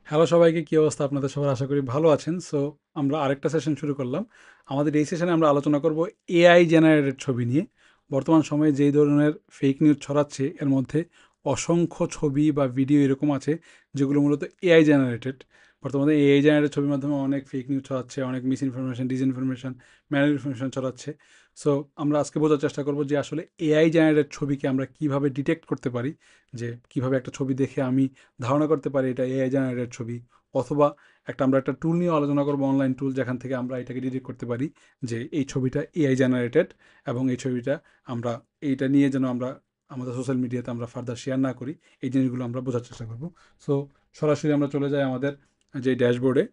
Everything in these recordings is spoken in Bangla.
হ্যালো সবাইকে, কী অবস্থা আপনাদের? সবার আশা করি ভালো আছেন। সো আমরা আরেকটা সেশন শুরু করলাম। আমাদের এই সেশনে আমরা আলোচনা করব এআই জেনারেটেড ছবি নিয়ে। বর্তমান সময়ে যেই ধরনের ফেক নিউজ ছড়াচ্ছে, এর মধ্যে অসংখ্য ছবি বা ভিডিও এরকম আছে যেগুলো মূলত এআই জেনারেটেড। বর্তমানে এআই জেনারেটেড ছবির মাধ্যমে অনেক ফেক নিউজ ছড়াচ্ছে, অনেক মিস ইনফরমেশন, ডিসইনফরমেশন, ম্যাল ইনফরমেশন ছড়াচ্ছে। সো আমরা আজকে বোঝার চেষ্টা করব যে আসলে এআই জেনারেটেড ছবিকে আমরা কিভাবে ডিটেক্ট করতে পারি, যে কিভাবে একটা ছবি দেখে আমি ধারণা করতে পারি এটা এআই জেনারেটেড ছবি। অথবা আমরা একটা টুল নিয়ে আলোচনা করবো, অনলাইন টুল, যেখান থেকে আমরা এটাকে ডিটেক্ট করতে পারি যে এই ছবিটা এআই জেনারেটেড, এবং এই ছবিটা আমরা এইটা নিয়ে যেন আমরা আমাদের সোশ্যাল মিডিয়াতে আমরা ফার্দার শেয়ার না করি। এই জিনিসগুলো আমরা বোঝার চেষ্টা করব। সো সরাসরি আমরা চলে যাই আমাদের যে ড্যাশবোর্ডে।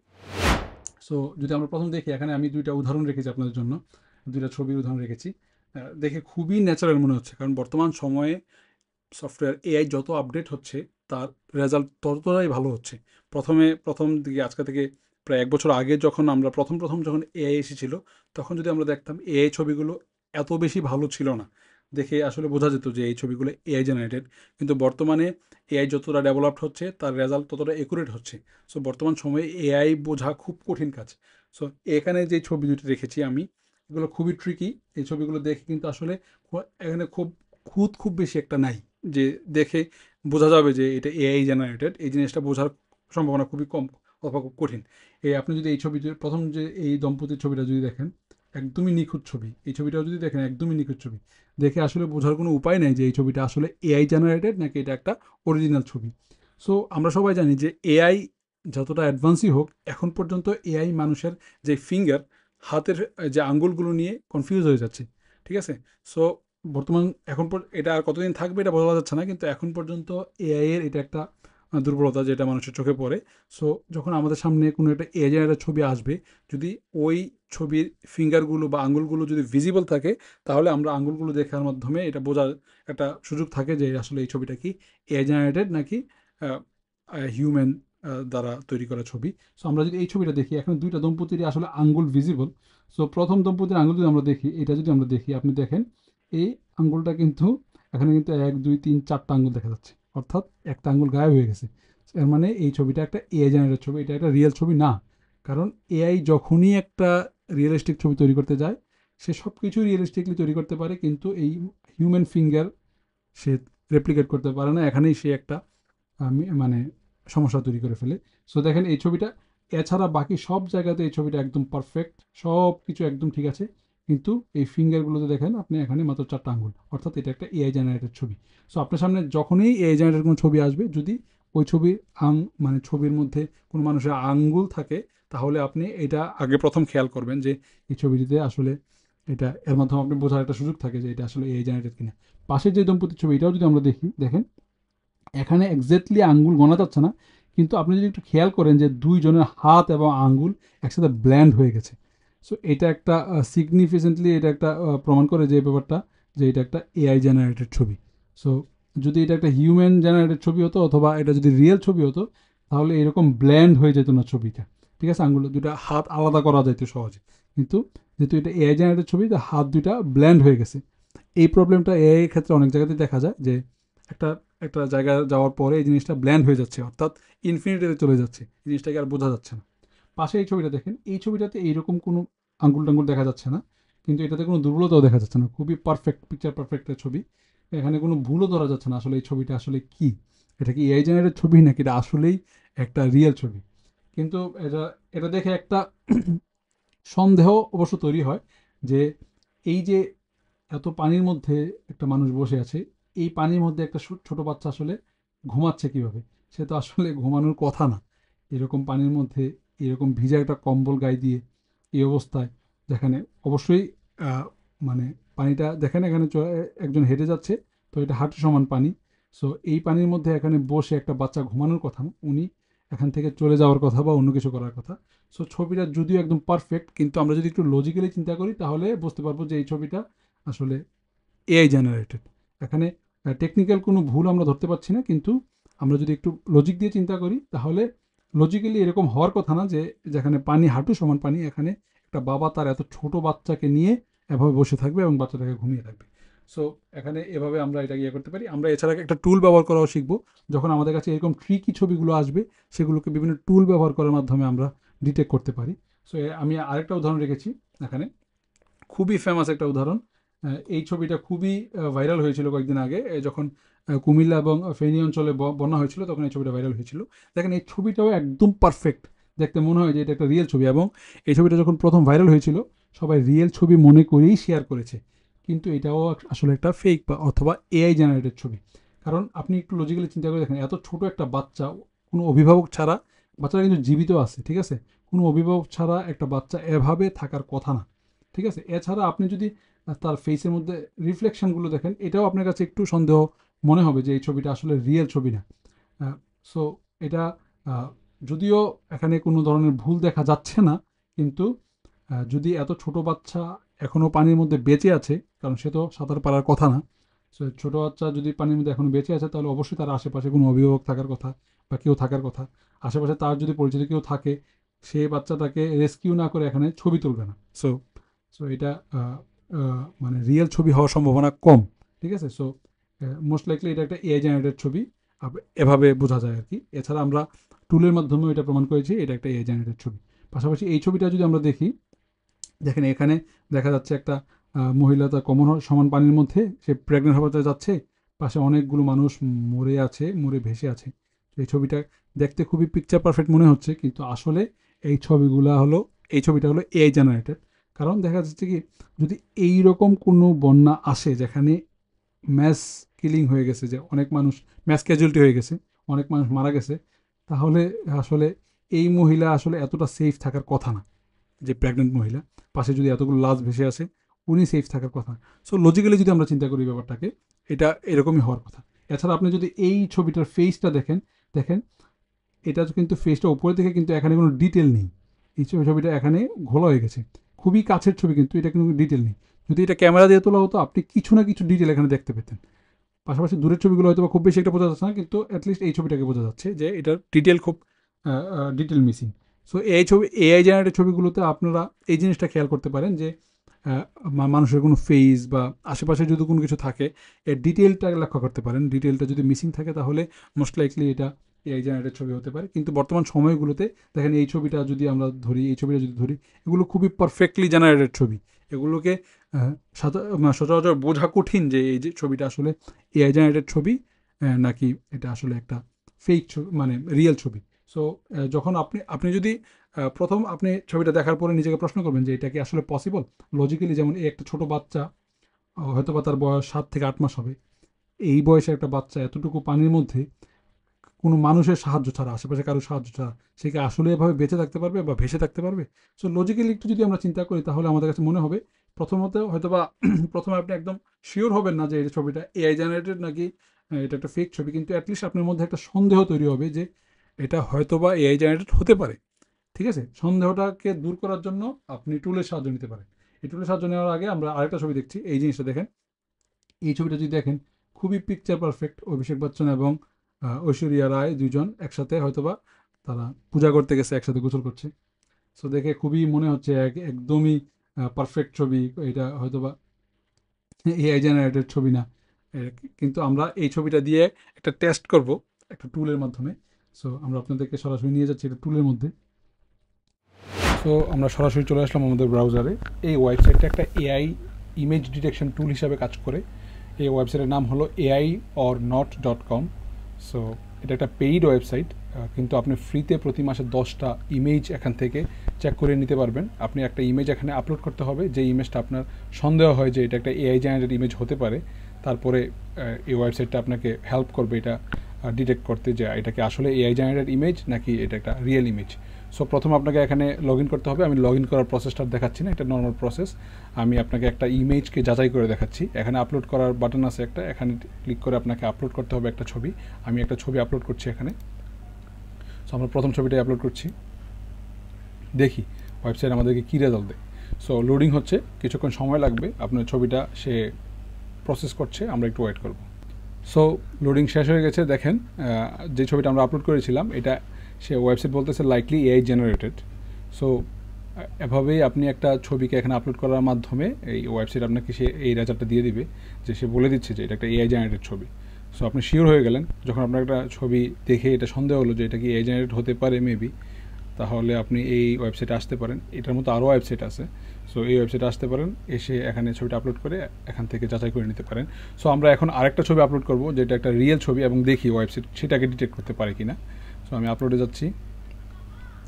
সো যদি আমরা প্রথম দেখি, এখানে আমি দুইটা উদাহরণ রেখেছি আপনাদের জন্য, দুইটা ছবির উদাহরণ রেখেছি। দেখে খুবই ন্যাচারাল মনে হচ্ছে, কারণ বর্তমান সময়ে সফটওয়্যার এআই যত আপডেট হচ্ছে তার রেজাল্ট ততটাই ভালো হচ্ছে। প্রথম দিকে, আজকে থেকে প্রায় 1 বছর আগে, যখন আমরা প্রথম যখন এআই এসেছিল, তখন যদি আমরা দেখতাম এআই ছবিগুলো এত বেশি ভালো ছিল না। দেখে আসলে বোঝা যেত যে এই ছবিগুলো এআই জেনারেটেড। কিন্তু বর্তমানে এআই যতটা ডেভেলপড হচ্ছে, তার রেজাল্ট ততটা একুরেট হচ্ছে। সো বর্তমান সময়ে এআই বোঝা খুব কঠিন কাজ। সো এখানে যে ছবি দুটো রেখেছি আমি, এগুলো খুবই ট্রিকি। এই ছবিগুলো দেখে কিন্তু আসলে এখানে খুব বেশি একটা নাই যে দেখে বোঝা যাবে যে এটা এআই জেনারেটেড। এই জিনিসটা বোঝার সম্ভাবনা খুবই কম অথবা খুব কঠিন। আপনি যদি এই ছবি, প্রথম যে এই দম্পতির ছবিটা যদি দেখেন, একদমই নিখুঁত ছবি। এই ছবিটাও যদি দেখেন, একদমই নিখুঁত ছবি। দেখে আসলে বোঝার কোনো উপায় নেই যে এই ছবিটা আসলে এআই জেনারেটেড নাকি এটা একটা অরিজিনাল ছবি। সো আমরা সবাই জানি যে এআই যতটা অ্যাডভান্সই হোক, এখন পর্যন্ত এআই মানুষের যে ফিঙ্গার, হাতের যে আঙ্গুলগুলো নিয়ে কনফিউজ হয়ে যাচ্ছে। ঠিক আছে? সো বর্তমান এখন এটা আর কতদিন থাকবে এটা বলা যাচ্ছে না, কিন্তু এখন পর্যন্ত এআই এর এটা একটা দুর্বলতা যেটা মানুষের চোখে পড়ে। সো যখন আমাদের সামনে কোনো একটা এআই জেনারেটেড ছবি আসবে, যদি ওই ছবির ফিঙ্গারগুলো বা আঙ্গুলগুলো যদি ভিজিবল থাকে, তাহলে আমরা আঙ্গুলগুলো দেখার মাধ্যমে এটা বোঝার একটা সুযোগ থাকে যে আসলে এই ছবিটা কি এআই জেনারেটেড নাকি হিউম্যান দ্বারা তৈরি করা ছবি। সো আমরা যদি এই ছবিটা দেখি, এখন দুইটা দম্পতিরই আসলে আঙ্গুল ভিজিবল। সো প্রথম দম্পতির আঙ্গুল যদি আমরা দেখি, এটা যদি আমরা দেখি, আপনি দেখেন এই আঙ্গুলটা কিন্তু, এখানে কিন্তু 1 2 3 4টা আঙ্গুল দেখা যাচ্ছে, অর্থাৎ একটা আঙ্গুল গায়েব হয়ে গেছে। এর মানে এই ছবিটা একটা এআই জেনারেটেড ছবি, এটা একটা রিয়েল ছবি না। কারণ এআই যখনই একটা রিয়েলিস্টিক ছবি তৈরি করতে যায়, সে সব কিছু রিয়েলিস্টিকলি তৈরি করতে পারে, কিন্তু এই হিউম্যান ফিঙ্গার সে রেপ্লিকেট করতে পারে না। এখানেই সে একটা মানে সমস্যা তৈরি করে ফেলে। সো দেখেন এই ছবিটা, এছাড়া বাকি সব জায়গাতে এই ছবিটা একদম পারফেক্ট, সব কিছু একদম ঠিক আছে। কিন্তু এই ফিঙ্গারগুলোতে দেখেন আপনি, এখানে মাত্র 4টা আঙ্গুল, অর্থাৎ এটা একটা এআই জেনারেটেড ছবি। সো আপনার সামনে যখনই এআই জেনারেটেড কোনো ছবি আসবে, যদি ওই ছবির মানে ছবির মধ্যে কোনো মানুষের আঙ্গুল থাকে, তাহলে আপনি এটা আগে প্রথম খেয়াল করবেন যে এই ছবিটিতে আসলে এটা, এর মাধ্যমে আপনি বোঝার একটা সুযোগ থাকে যে এটা আসলে এআই জেনারেটেড কিনা। পাশের যে দম্পতির ছবি, এটাও যদি আমরা দেখি, দেখেন এখানে এক্স্যাক্টলি আঙ্গুল গোনা যাচ্ছে না, কিন্তু আপনি যদি একটু খেয়াল করেন যে দুইজনের হাত এবং আঙ্গুল একসাথে ব্ল্যান্ড হয়ে গেছে। সো এটা একটা সিগনিফিকেন্টলি, এটা একটা প্রমাণ করে যে ব্যাপারটা, যে এটা একটা এআই জেনারেটেড ছবি। সো যদি এটা একটা হিউম্যান জেনারেটেড ছবি হতো, অথবা এটা যদি রিয়েল ছবি হতো, তাহলে এরকম ব্ল্যান্ড হয়ে যেত না ছবিটা। ঠিক আছে? আঙ্গুল দুটা, হাত আলাদা করা যেত সহজে। কিন্তু যেহেতু এটা এআই জেনারেটেড ছবি, তো হাত দুইটা ব্ল্যান্ড হয়ে গেছে। এই প্রবলেমটা এআই এর ক্ষেত্রে অনেক জায়গাতেই দেখা যায়, যে একটা একটা জায়গায় যাওয়ার পরে এই জিনিসটা ব্ল্যান্ড হয়ে যাচ্ছে, অর্থাৎ ইনফিনিটিতে চলে যাচ্ছে, এই জিনিসটাকে আর বোঝা যাচ্ছে না। পাশে এই ছবিটা দেখেন, এই ছবিটাতে এইরকম কোনো আঙ্গুল টাঙ্গুল দেখা যাচ্ছে না, কিন্তু এটাতে কোনো দুর্বলতাও দেখা যাচ্ছে না, খুবই পারফেক্ট, পিকচার পারফেক্টের ছবি। এখানে কোনো ভুলও ধরা যাচ্ছে না আসলে এই ছবিটা আসলে কি, এটা কি এআই জেনারেটেড ছবি নাকি এটা আসলেই একটা রিয়েল ছবি। কিন্তু এটা এটা দেখে একটা সন্দেহ অবশ্য তৈরি হয়, যে এই যে এত পানির মধ্যে একটা মানুষ বসে আছে, এই পানির মধ্যে একটা ছোট বাচ্চা আসলে ঘুমাচ্ছে কিভাবে? সে তো আসলে ঘুমানোর কথা না এরকম পানির মধ্যে, এরকম ভিজা একটা কম্বল গায়ে দিয়ে, এই অবস্থায়। যেখানে অবশ্যই আহ, মানে পানিটা দেখেন, এখানে একজন হেঁটে যাচ্ছে, তো এটা হাঁটু সমান পানি। সো এই পানির মধ্যে এখানে বসে একটা বাচ্চা ঘুমানোর কথা না, উনি এখান থেকে চলে যাওয়ার কথা বা অন্য কিছু করার কথা। সো ছবিটা যদিও একদম পারফেক্ট, কিন্তু আমরা যদি একটু লজিক্যালি চিন্তা করি, তাহলে বুঝতে পারবো যে এই ছবিটা আসলে এআই জেনারেটেড। এখানে টেকনিক্যাল কোনো ভুল আমরা ধরতে পারছি না, কিন্তু আমরা যদি একটু লজিক দিয়ে চিন্তা করি, তাহলে লজিক্যালি এরকম হওয়ার কথা না, যে যেখানে পানি হাঁটু সমান পানি, এখানে একটা বাবা তার এত ছোট বাচ্চাকে নিয়ে এভাবে বসে থাকবে এবং বাচ্চাটাকে ঘুমিয়ে থাকবে। সো এখানে এভাবে আমরা এটা ইয়ে করতে পারি। আমরা এছাড়া একটা টুল ব্যবহার করাও শিখবো। যখন আমাদের কাছে এরকম ট্রিকি ছবিগুলো আসবে, সেগুলোকে বিভিন্ন টুল ব্যবহার করার মাধ্যমে আমরা ডিটেক্ট করতে পারি। সো আমি আরেকটা উদাহরণ রেখেছি এখানে, খুবই ফেমাস একটা উদাহরণ। এই ছবিটা খুবই ভাইরাল হয়েছিল কয়েকদিন আগে, যখন কুমিল্লা এবং ফেনী অঞ্চলে বন্যা হয়েছিল, তখন এই ছবিটা ভাইরাল হয়েছিল। দেখেন এই ছবিটাও একদম পারফেক্ট, দেখতে মনে হয় যে এটা একটা রিয়েল ছবি। এবং এই ছবিটা যখন প্রথম ভাইরাল হয়েছিল, সবাই রিয়েল ছবি মনে করেই শেয়ার করেছে, কিন্তু এটাও আসলে একটা ফেক বা অথবা এআই জেনারেটেড ছবি। কারণ আপনি একটু লজিক্যালি চিন্তা করে দেখেন, এত ছোট একটা বাচ্চা, কোনো অভিভাবক ছাড়া, বাচ্চাটা কিন্তু জীবিত আছে, ঠিক আছে, কোনো অভিভাবক ছাড়া একটা বাচ্চা এভাবে থাকার কথা না, ঠিক আছে। এছাড়া আপনি যদি তার ফেসের মধ্যে রিফ্লেকশনগুলো দেখেন, এটাও আপনার কাছে একটু সন্দেহ মনে হবে যে এই ছবিটা আসলে রিয়েল ছবি না। সো এটা যদিও এখানে কোনো ধরনের ভুল দেখা যাচ্ছে না, কিন্তু যদি এত ছোট বাচ্চা এখনও পানির মধ্যে বেঁচে আছে, কারণ সে তো সাঁতার পারার কথা না, সো ছোটো বাচ্চা যদি পানির মধ্যে এখনও বেঁচে আছে, তাহলে অবশ্যই তার আশেপাশে কোনো অভিভাবক থাকার কথা বা কেউ থাকার কথা। আশেপাশে তার যদি পরিচিত কেউ থাকে, সে বাচ্চাটাকে রেস্কিউ না করে এখানে ছবি তুলবে না। সো সো এটা মানে রিয়েল ছবি হওয়ার সম্ভাবনা কম, ঠিক আছে। সো মোস্ট লাইকলি এটা একটা এআই জেনারেটেড ছবি, এভাবে বোঝা যায় আর কি। এছাড়া আমরা টুলের মাধ্যমেও এটা প্রমাণ করেছি এটা একটা এআই জেনারেটেড ছবি। পাশাপাশি এই ছবিটা যদি আমরা দেখি, দেখেন এখানে দেখা যাচ্ছে একটা মহিলা তার কমন সমান পানির মধ্যে, সে প্রেগনেন্ট হতে যাচ্ছে, পাশে অনেকগুলো মানুষ মরে আছে, মরে ভেসে আছে। এই ছবিটা দেখতে খুবই পিকচার পারফেক্ট মনে হচ্ছে, কিন্তু আসলে এই ছবিটা হলো এআই জেনারেটেড। কারণ দেখা যাচ্ছে কি, যদি এই রকম কোনো বন্যা আসে যেখানে ম্যাস কিলিং হয়ে গেছে, যে অনেক মানুষ ম্যাস ক্যাজুয়ালিটি হয়ে গেছে, অনেক মানুষ মারা গেছে, তাহলে আসলে এই মহিলা আসলে এতটা সেফ থাকার কথা না। যে প্রেগনেন্ট মহিলা, পাশে যদি এতগুলো লাশ ভেসে আসে, উনি সেফ থাকার কথা। সো লজিক্যালি যদি আমরা চিন্তা করি ব্যাপারটাকে, এটা এরকমই হওয়ার কথা। এছাড়া আপনি যদি এই ছবিটার ফেসটা দেখেন, দেখেন এটা কিন্তু ফেসটা উপরে থেকে, কিন্তু এখানে কোনো ডিটেল নেই। এই ছবিটা এখানে ঘোলা হয়ে গেছে, খুবই কাছের ছবি, কিন্তু এটা কিন্তু ডিটেল নেই। যদি এটা ক্যামেরা দিয়ে তোলা হতো, আপনি কিছু না কিছু ডিটেল এখানে দেখতে পেতেন। পাশাপাশি দূরের ছবিগুলো হয়তো খুব বেশি একটা বোঝা যাচ্ছে না, কিন্তু অ্যাটলিস্ট এই ছবিটাকে বোঝা যাচ্ছে যে এটার ডিটেল খুব ডিটেল মিসিং। সো এই ছবি, এআই জেনারেটেড ছবিগুলোতে আপনারা এই জিনিসটা খেয়াল করতে পারেন যে মানুষের কোনো ফেস বা আশেপাশে যদি কোনো কিছু থাকে, এর ডিটেলটা লক্ষ্য করতে পারেন। ডিটেলটা যদি মিসিং থাকে, তাহলে মোস্ট লাইকলি এটা এআই জেনারেটেড ছবি হতে পারে। কিন্তু বর্তমান সময়গুলোতে দেখেন, এই ছবিটা যদি আমরা ধরি, এই ছবিটা যদি ধরি, এগুলো খুবই পারফেক্টলি জেনারেটেড ছবি। এগুলোকে সচরাচর বোঝা কঠিন যে এই যে ছবিটা আসলে এআই জেনারেটেড ছবি নাকি এটা আসলে একটা ফেক ছবি, মানে রিয়েল ছবি। সো যখন আপনি যদি প্রথম আপনি ছবিটা দেখার পরে নিজেকে প্রশ্ন করবেন যে এটা কি আসলে পসিবল লজিক্যালি। যেমন এই একটা ছোট বাচ্চা, হয়তো বা তার বয়স 7 থেকে 8 মাস হবে, এই বয়সে একটা বাচ্চা এতটুকু পানির মধ্যে কোনো মানুষের সাহায্য ছাড়া, আশেপাশে কারোর সাহায্য ছাড়া, সে কি আসলে এভাবে বেঁচে থাকতে পারবে বা ভেসে থাকতে পারবে? সো লজিক্যালি একটু যদি আমরা চিন্তা করি, তাহলে আমাদের কাছে মনে হবে, প্রথমত হয়তো বা প্রথমে আপনি একদম শিওর হবেন না যে এই ছবিটা এআই জেনারেটেড নাকি এটা একটা ফেক ছবি, কিন্তু অ্যাটলিস্ট আপনার মধ্যে একটা সন্দেহ তৈরি হবে যে এটা হয়তো বা এআই জেনারেটেড হতে পারে। ঠিক আছে, সন্দেহটাকে দূর করার জন্য আপনি টুলের সাহায্য নিতে পারেন। এই টুলের সাহায্য নেওয়ার আগে আমরা আরেকটা ছবি দেখছি, এই জিনিসটা দেখেন। এই ছবিটা যদি দেখেন, খুবই পিকচার পারফেক্ট। অভিষেক বচ্চন এবং ঐশ্বরিয়া রায় দুজন একসাথে হয়তোবা তারা পূজা করতে গেছে, একসাথে গোসল করছে। সো দেখে খুবই মনে হচ্ছে একদমই পারফেক্ট ছবি। এটা হয়তোবা এআই জেনারেটেড ছবি না। কিন্তু আমরা এই ছবিটা দিয়ে একটা টেস্ট করব একটা টুলের মাধ্যমে। সো আমরা আপনাদেরকে সরাসরি নিয়ে যাচ্ছি একটা টুলের মধ্যে। সো আমরা সরাসরি চলে আসলাম আমাদের ব্রাউজারে। এই ওয়েবসাইটটা একটা এআই ইমেজ ডিটেকশন টুল হিসাবে কাজ করে। এই ওয়েবসাইটের নাম হলো AI-or-not.com। সো এটা একটা পেইড ওয়েবসাইট, কিন্তু আপনি ফ্রিতে প্রতি মাসে 10টা ইমেজ এখান থেকে চেক করে নিতে পারবেন। আপনি একটা ইমেজ এখানে আপলোড করতে হবে, যে ইমেজটা আপনার সন্দেহ হয় যে এটা একটা এআই জেনারেটেড ইমেজ হতে পারে। তারপরে এই ওয়েবসাইটটা আপনাকে হেল্প করবে এটা ডিটেক্ট করতে, যে এটাকে আসলে এআই জেনারেটেড ইমেজ নাকি এটা একটা রিয়েল ইমেজ। সো প্রথম আপনাকে এখানে লগ ইন করতে হবে। আমি লগ ইন করার প্রসেসটা দেখাচ্ছি না, এটা নর্মাল প্রসেস। আমি আপনাকে একটা ইমেজকে যাচাই করে দেখাচ্ছি। এখানে আপলোড করার বাটন আছে একটা, এখানে ক্লিক করে আপনাকে আপলোড করতে হবে একটা ছবি। আমি একটা ছবি আপলোড করছি এখানে। সো আমরা প্রথম ছবিটাই আপলোড করছি, দেখি ওয়েবসাইট আমাদেরকে কী রেজাল্ট দেয়। সো লোডিং হচ্ছে, কিছুক্ষণ সময় লাগবে। আপনার ছবিটা সে প্রসেস করছে, আমরা একটু ওয়েট করব। সো লোডিং শেষ হয়ে গেছে। দেখেন যে ছবিটা আমরা আপলোড করেছিলাম, এটা সে ওয়েবসাইট বলতেছে লাইকলি এআই জেনারেটেড। সো এভাবেই আপনি একটা ছবিকে এখানে আপলোড করার মাধ্যমে এই ওয়েবসাইট আপনাকে সে এই রেজাল্টটা দিয়ে দিবে, যে সে বলে দিচ্ছে যে এটা একটা এআই জেনারেটেড ছবি। সো আপনি শিওর হয়ে গেলেন যখন আপনার একটা ছবি দেখে এটা সন্দেহ হলো যে এটা কি এআই জেনারেট হতে পারে মেবি, তাহলে আপনি এই ওয়েবসাইটে আসতে পারেন। এটার মতো আরও ওয়েবসাইট আছে, সো এই ওয়েবসাইটে আসতে পারেন, এসে এখানে ছবিটা আপলোড করে এখান থেকে যাচাই করে নিতে পারেন। সো আমরা এখন আরেকটা ছবি আপলোড করব যেটা একটা রিয়েল ছবি, এবং দেখি ওয়েবসাইট সেটাকে ডিটেক্ট করতে পারে কিনা। সো আমি আপলোডে যাচ্ছি,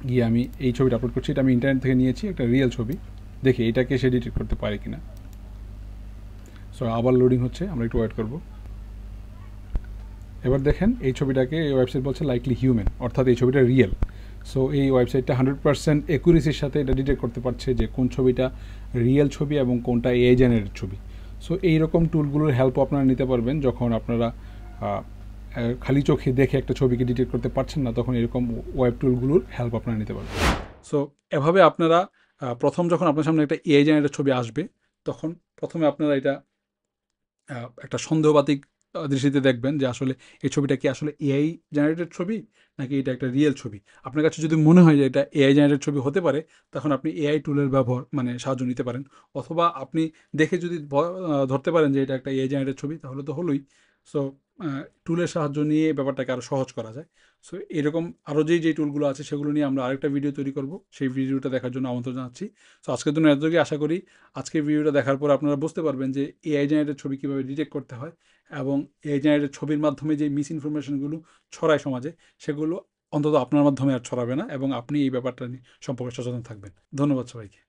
গিয়ে আমি এই ছবিটা আপলোড করছি, এটা আমি ইন্টারনেট থেকে নিয়েছি, একটা রিয়েল ছবি, দেখি এটাকে সে ডিটেক্ট করতে পারে কিনা। সো আবার লোডিং হচ্ছে, আমরা একটু ওয়েট করব। এবার দেখেন এই ছবিটাকে এই ওয়েবসাইট বলছে লাইকলি হিউম্যান, অর্থাৎ এই ছবিটা রিয়েল। সো এই ওয়েবসাইটটা 100% অ্যাকুরেসির সাথে এটা ডিটেক্ট করতে পারছে যে কোন ছবিটা রিয়েল ছবি এবং কোনটা এআই জেনারেটেড ছবি। সো এইরকম টুলগুলোর হেল্প আপনারা নিতে পারবেন যখন আপনারা খালি চোখে দেখে একটা ছবিকে ডিটেক্ট করতে পারছেন না, তখন এরকম ওয়েব টুলগুলোর হেল্প আপনারা নিতে পারবেন। সো এভাবে আপনারা প্রথম যখন আপনার সামনে একটা এআই জেনারেটেড ছবি আসবে, তখন প্রথমে আপনারা এটা একটা সন্দেহবাতিক দৃষ্টিতে দেখবেন যে আসলে এই ছবিটা কি আসলে এআই জেনারেটেড ছবি নাকি এটা একটা রিয়েল ছবি। আপনার কাছে যদি মনে হয় যে এটা এআই জেনারেটেড ছবি হতে পারে, তখন আপনি এআই টুলের ব্যবহার মানে সাহায্য নিতে পারেন। অথবা আপনি দেখে যদি ধরতে পারেন যে এটা একটা এআই জেনারেটেড ছবি, তাহলে তো হলোই। সো টুলের সাহায্য নিয়ে ব্যাপারটাকে আরও সহজ করা যায়। সো এরকম আরও যেই টুলগুলো আছে সেগুলো নিয়ে আমরা আরেকটা ভিডিও তৈরি করব, সেই ভিডিওটা দেখার জন্য আমন্ত্রণ জানাচ্ছি। সো আজকের জন্য এতটুকুই। আশা করি আজকের ভিডিওটা দেখার পর আপনারা বুঝতে পারবেন যে এআই জেনারেটেড ছবি কীভাবে ডিটেক্ট করতে হয়, এবং এআই জেনারেটেড ছবির মাধ্যমে যে মিস ইনফরমেশনগুলো ছড়ায় সমাজে, সেগুলো অন্তত আপনার মাধ্যমে আর ছড়াবে না, এবং আপনি এই ব্যাপারটা নিয়ে সম্পর্কে সচেতন থাকবেন। ধন্যবাদ সবাইকে।